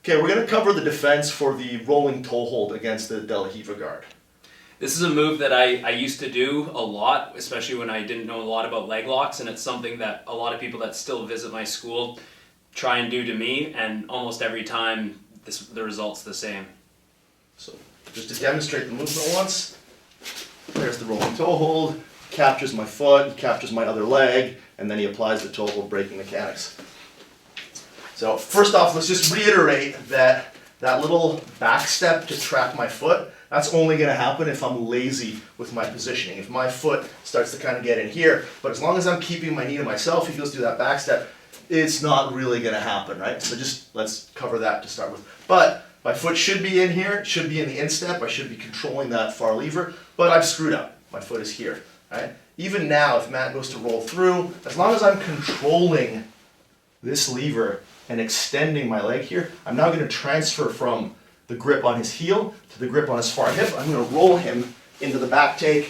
Okay, we're going to cover the defense for the rolling toe hold against the De La Riva guard. This is a move that I used to do a lot, especially when I didn't know a lot about leg locks, and it's something that a lot of people that still visit my school try and do to me, and almost every time the result's the same. So just to demonstrate the movement once, there's the rolling toe hold, captures my foot, captures my other leg, and then he applies the toe hold braking mechanics. So first off, let's just reiterate that little back step to trap my foot, that's only going to happen if I'm lazy with my positioning. If my foot starts to kind of get in here, but as long as I'm keeping my knee to myself, he goes through that back step, it's not really going to happen, right? So just let's cover that to start with. But my foot should be in here, should be in the instep, I should be controlling that far lever, but I've screwed up. My foot is here, right? Even now, if Matt goes to roll through, as long as I'm controlling this lever and extending my leg here, I'm now going to transfer from the grip on his heel to the grip on his far hip. I'm going to roll him into the back take,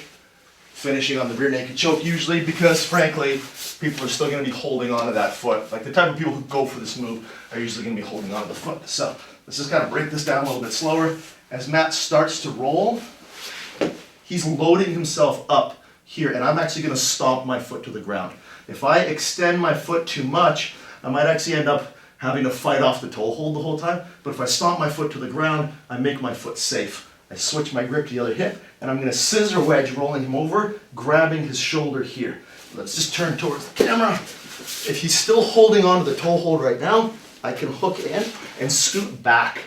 finishing on the rear naked choke usually, because frankly, people are still going to be holding on to that foot. Like the type of people who go for this move are usually going to be holding on to the foot. So let's just kind of break this down a little bit slower. As Matt starts to roll, he's loading himself up here, and I'm actually going to stomp my foot to the ground. If I extend my foot too much, I might actually end up having to fight off the toe hold the whole time. But if I stomp my foot to the ground, I make my foot safe. I switch my grip to the other hip, and I'm going to scissor wedge, rolling him over, grabbing his shoulder here. Let's just turn towards the camera. If he's still holding on to the toe hold right now, I can hook in and scoot back.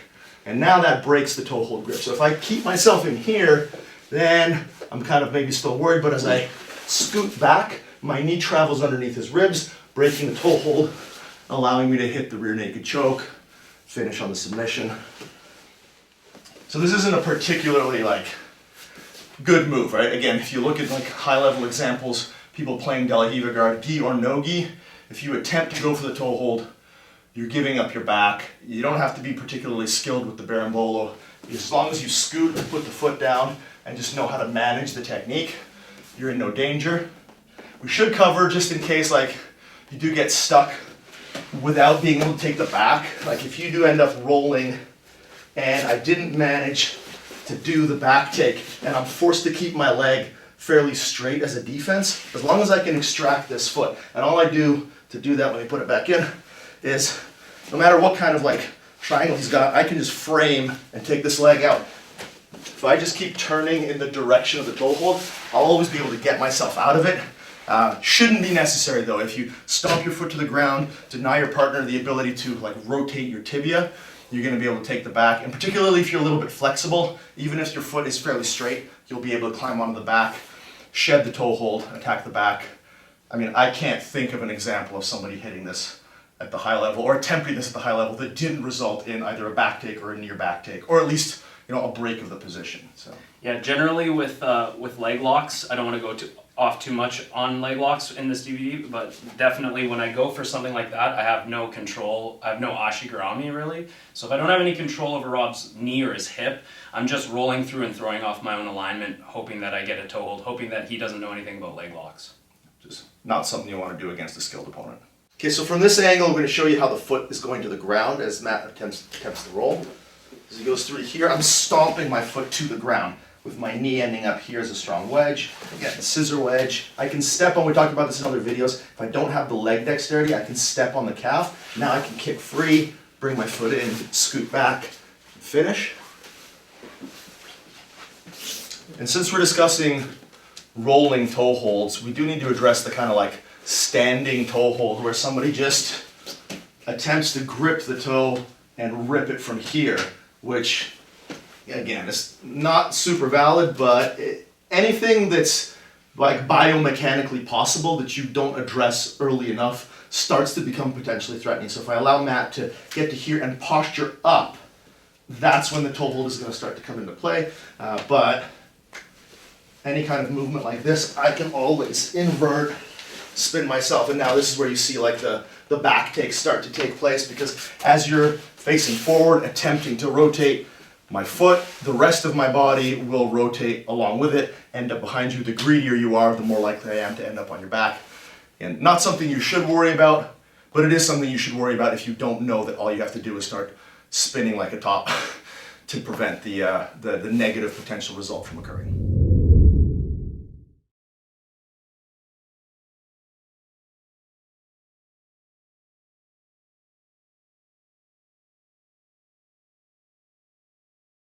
And now that breaks the toe hold grip. So if I keep myself in here, then I'm kind of maybe still worried, but as I scoot back, my knee travels underneath his ribs, breaking the toe hold, allowing me to hit the rear naked choke, finish on the submission. So this isn't a particularly good move, right? Again, if you look at high level examples, people playing De La Riva guard, gi or no gi, if you attempt to go for the toe hold, you're giving up your back. You don't have to be particularly skilled with the berimbolo. As long as you scoot and put the foot down and just know how to manage the technique, you're in no danger. We should cover, just in case you do get stuck without being able to take the back. Like if you do end up rolling and I didn't manage to do the back take and I'm forced to keep my leg fairly straight as a defense, as long as I can extract this foot, and all I do to do that when we put it back in is no matter what kind of triangle he's got, I can just frame and take this leg out. If I just keep turning in the direction of the toe hold, I'll always be able to get myself out of it. Shouldn't be necessary though. If you stomp your foot to the ground, deny your partner the ability to rotate your tibia, you're going to be able to take the back. And particularly if you're a little bit flexible, even if your foot is fairly straight, you'll be able to climb onto the back, shed the toe hold, attack the back. I mean, I can't think of an example of somebody hitting this at the high level or attempting this at the high level that didn't result in either a back take or a near back take, or at least a break of the position. So yeah, generally with leg locks, I don't want to go off too much on leg locks in this DVD, but definitely when I go for something like that, I have no control. I have no ashigarami really. So if I don't have any control over Rob's knee or his hip, I'm just rolling through and throwing off my own alignment, hoping that I get a toe hold, hoping that he doesn't know anything about leg locks. Just not something you want to do against a skilled opponent. Okay, so from this angle, I'm going to show you how the foot is going to the ground as Matt attempts to roll. As he goes through here, I'm stomping my foot to the ground with my knee ending up here as a strong wedge. Again, the scissor wedge. I can step on, we talked about this in other videos, if I don't have the leg dexterity, I can step on the calf. Now I can kick free, bring my foot in, scoot back, finish. And since we're discussing rolling toe holds, we do need to address the kind of standing toe hold where somebody just attempts to grip the toe and rip it from here, which again is not super valid, but anything that's biomechanically possible that you don't address early enough starts to become potentially threatening. So if I allow Matt to get to here and posture up, that's when the toe hold is going to start to come into play. But any kind of movement like this, I can always invert, spin myself, and now this is where you see the back takes start to take place, because as you're facing forward, attempting to rotate my foot, the rest of my body will rotate along with it, end up behind you. The greedier you are, the more likely I am to end up on your back. And not something you should worry about, but it is something you should worry about if you don't know that all you have to do is start spinning like a top to prevent the negative potential result from occurring.